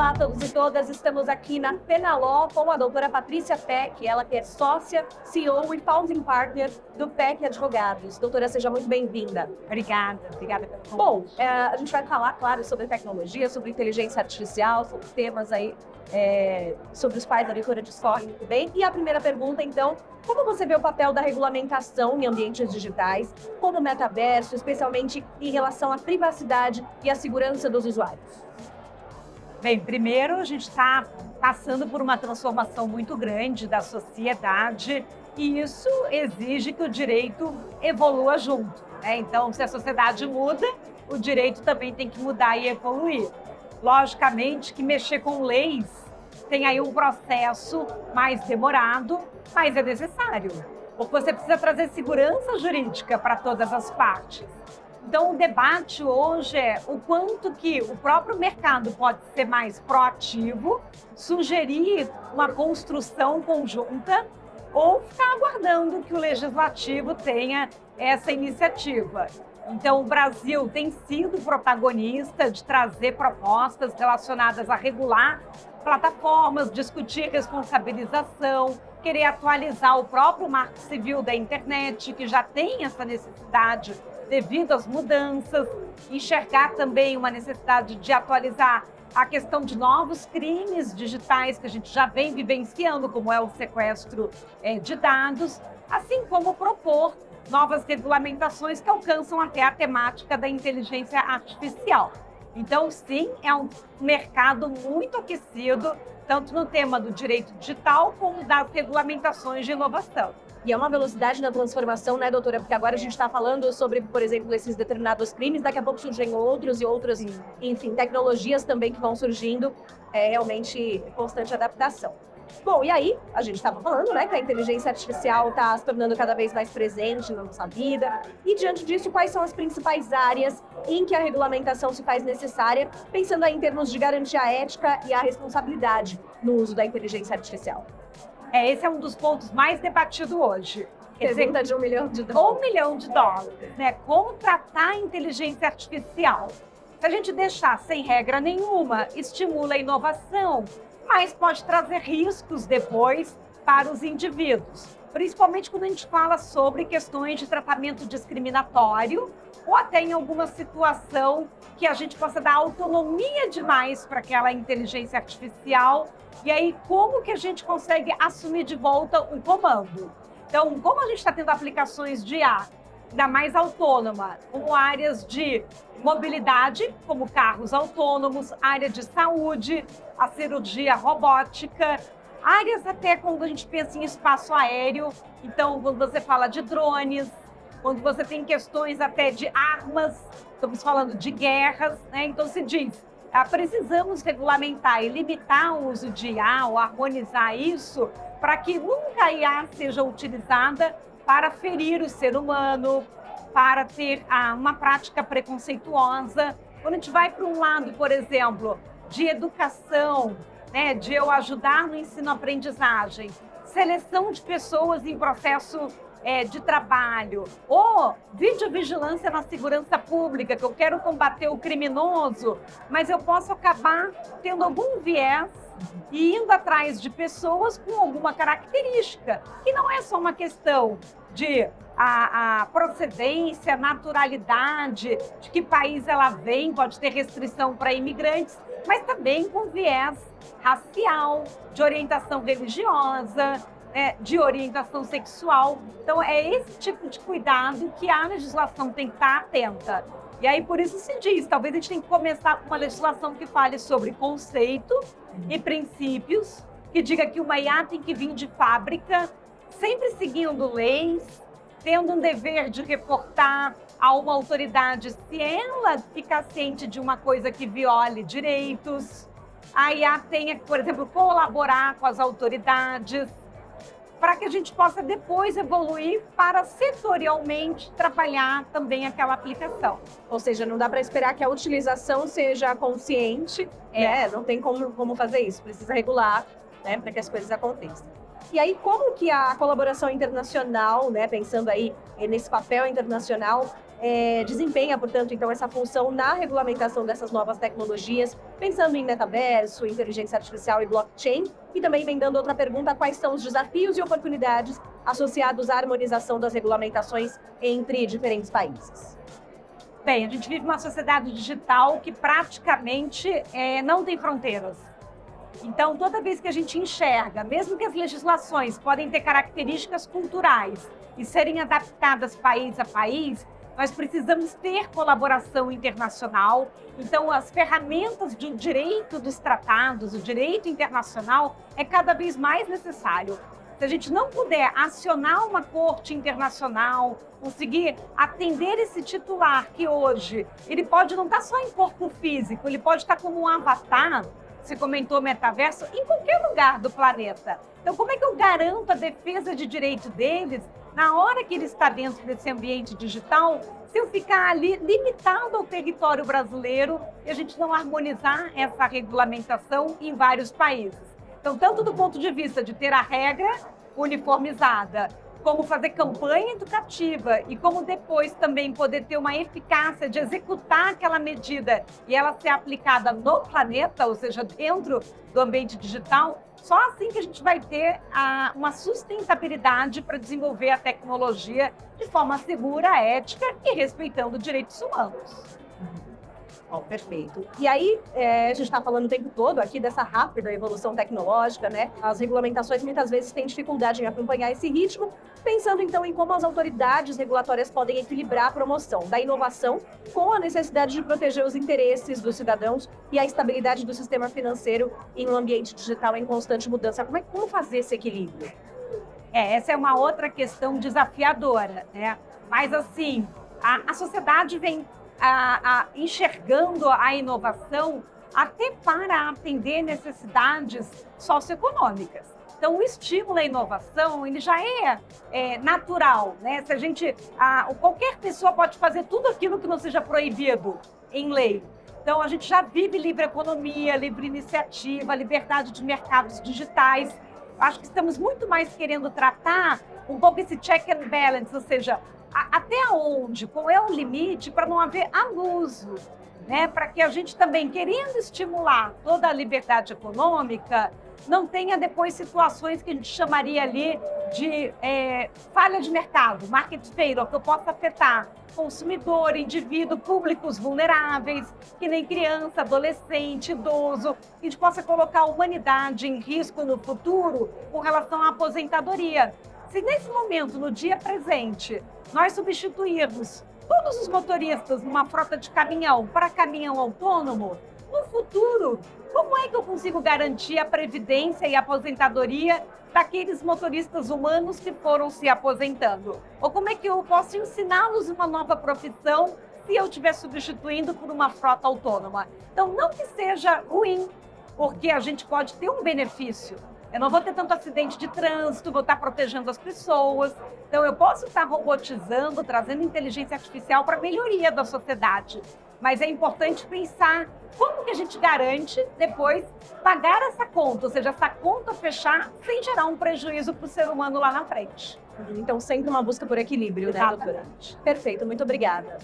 Olá a todos e todas, estamos aqui na Penaló com a doutora Patrícia Peck, ela que é sócia, CEO e founding partner do Peck Advogados. Doutora, seja muito bem-vinda. Obrigada pelo convite. Bom, a gente vai falar, claro, sobre tecnologia, sobre inteligência artificial, sobre temas aí sobre os quais a doutora discorre muito bem. E a primeira pergunta, então, como você vê o papel da regulamentação em ambientes digitais, como o metaverso, especialmente em relação à privacidade e à segurança dos usuários? Bem, primeiro a gente está passando por uma transformação muito grande da sociedade e isso exige que o direito evolua junto, né? Então, se a sociedade muda, o direito também tem que mudar e evoluir. Logicamente que mexer com leis tem aí um processo mais demorado, mas é necessário, porque você precisa trazer segurança jurídica para todas as partes. Então, o debate hoje é o quanto que o próprio mercado pode ser mais proativo, sugerir uma construção conjunta ou ficar aguardando que o legislativo tenha essa iniciativa. Então, o Brasil tem sido protagonista de trazer propostas relacionadas a regular plataformas, discutir responsabilização, querer atualizar o próprio marco civil da internet, que já tem essa necessidade devido às mudanças, enxergar também uma necessidade de atualizar a questão de novos crimes digitais que a gente já vem vivenciando, como é o sequestro de dados, assim como propor novas regulamentações que alcançam até a temática da inteligência artificial. Então, sim, é um mercado muito aquecido, tanto no tema do direito digital como das regulamentações de inovação. E é uma velocidade na transformação, né, doutora? Porque agora a gente está falando sobre, por exemplo, esses determinados crimes, daqui a pouco surgem outros e outras, enfim, tecnologias também que vão surgindo, realmente constante adaptação. Bom, e aí, a gente estava falando, né, que a inteligência artificial está se tornando cada vez mais presente na nossa vida. E diante disso, quais são as principais áreas em que a regulamentação se faz necessária, pensando aí em termos de garantir a ética e a responsabilidade no uso da inteligência artificial? Esse é um dos pontos mais debatidos hoje. Pergunta de $1 milhão. $1 milhão, né? Como tratar a inteligência artificial? Se a gente deixar sem regra nenhuma, estimula a inovação, mas pode trazer riscos depois para os indivíduos, principalmente quando a gente fala sobre questões de tratamento discriminatório ou até em alguma situação que a gente possa dar autonomia demais para aquela inteligência artificial. E aí, como que a gente consegue assumir de volta o comando? Então, como a gente está tendo aplicações de IA, ainda mais autônoma, como áreas de mobilidade, como carros autônomos, área de saúde, a cirurgia robótica, áreas até quando a gente pensa em espaço aéreo, então quando você fala de drones, quando você tem questões até de armas, estamos falando de guerras, né? Então se diz, precisamos regulamentar e limitar o uso de IA ou harmonizar isso para que nunca a IA seja utilizada para ferir o ser humano, para ter uma prática preconceituosa. Quando a gente vai para um lado, por exemplo, de educação, né, de eu ajudar no ensino-aprendizagem, seleção de pessoas em processo de trabalho, ou videovigilância na segurança pública, que eu quero combater o criminoso, mas eu posso acabar tendo algum viés e indo atrás de pessoas com alguma característica, que não é só uma questão de a procedência, naturalidade, de que país ela vem, pode ter restrição para imigrantes, mas também com viés racial, de orientação religiosa, de orientação sexual. Então, é esse tipo de cuidado que a legislação tem que estar atenta. E aí, por isso se diz, talvez a gente tenha que começar com uma legislação que fale sobre conceito e princípios, que diga que uma IA tem que vir de fábrica, sempre seguindo leis, tendo um dever de reportar a uma autoridade se ela ficar ciente de uma coisa que viole direitos. A IA tenha que, por exemplo, colaborar com as autoridades, para que a gente possa depois evoluir para setorialmente trabalhar também aquela aplicação. Ou seja, não dá para esperar que a utilização seja consciente, né? Não tem como fazer isso, precisa regular, né, para que as coisas aconteçam. E aí, como que a colaboração internacional, né, pensando aí nesse papel internacional, desempenha, portanto, então, essa função na regulamentação dessas novas tecnologias, pensando em metaverso, inteligência artificial e blockchain, e também emendando outra pergunta, quais são os desafios e oportunidades associados à harmonização das regulamentações entre diferentes países? Bem, a gente vive uma sociedade digital que praticamente não tem fronteiras. Então, toda vez que a gente enxerga, mesmo que as legislações podem ter características culturais e serem adaptadas país a país, nós precisamos ter colaboração internacional. Então, as ferramentas do direito dos tratados, o direito internacional, é cada vez mais necessário. Se a gente não puder acionar uma corte internacional, conseguir atender esse titular que hoje, ele pode não estar só em corpo físico, ele pode estar como um avatar, você comentou metaverso, em qualquer lugar do planeta. Então, como é que eu garanto a defesa de direito deles na hora que ele está dentro desse ambiente digital, se eu ficar ali limitado ao território brasileiro e a gente não harmonizar essa regulamentação em vários países? Então, tanto do ponto de vista de ter a regra uniformizada, como fazer campanha educativa e como depois também poder ter uma eficácia de executar aquela medida e ela ser aplicada no planeta, ou seja, dentro do ambiente digital, só assim que a gente vai ter uma sustentabilidade para desenvolver a tecnologia de forma segura, ética e respeitando direitos humanos. Bom, perfeito. E aí, a gente está falando o tempo todo aqui dessa rápida evolução tecnológica, né? As regulamentações muitas vezes têm dificuldade em acompanhar esse ritmo, pensando então em como as autoridades regulatórias podem equilibrar a promoção da inovação com a necessidade de proteger os interesses dos cidadãos e a estabilidade do sistema financeiro em um ambiente digital em constante mudança. Como fazer esse equilíbrio? Essa é uma outra questão desafiadora, né? Mas assim, a sociedade vem enxergando a inovação até para atender necessidades socioeconômicas. Então, o estímulo à inovação, ele já é natural, né? Se a gente, qualquer pessoa pode fazer tudo aquilo que não seja proibido em lei. Então, a gente já vive livre economia, livre iniciativa, liberdade de mercados digitais. Acho que estamos muito mais querendo tratar um pouco esse check and balance, ou seja, até onde, qual é o limite para não haver abuso, né? Para que a gente também, querendo estimular toda a liberdade econômica, não tenha depois situações que a gente chamaria ali de falha de mercado, market failure, que eu possa afetar consumidor, indivíduo, públicos vulneráveis, que nem criança, adolescente, idoso, que a gente possa colocar a humanidade em risco no futuro com relação à aposentadoria. Se nesse momento, no dia presente, nós substituirmos todos os motoristas numa frota de caminhão para caminhão autônomo, no futuro, como é que eu consigo garantir a previdência e a aposentadoria daqueles motoristas humanos que foram se aposentando? Ou como é que eu posso ensiná-los uma nova profissão se eu estiver substituindo por uma frota autônoma? Então, não que seja ruim, porque a gente pode ter um benefício. Eu não vou ter tanto acidente de trânsito, vou estar protegendo as pessoas. Então, eu posso estar robotizando, trazendo inteligência artificial para a melhoria da sociedade. Mas é importante pensar como que a gente garante depois pagar essa conta, ou seja, essa conta fechar sem gerar um prejuízo para o ser humano lá na frente. Então, sempre uma busca por equilíbrio, né, doutora? Perfeito, muito obrigada.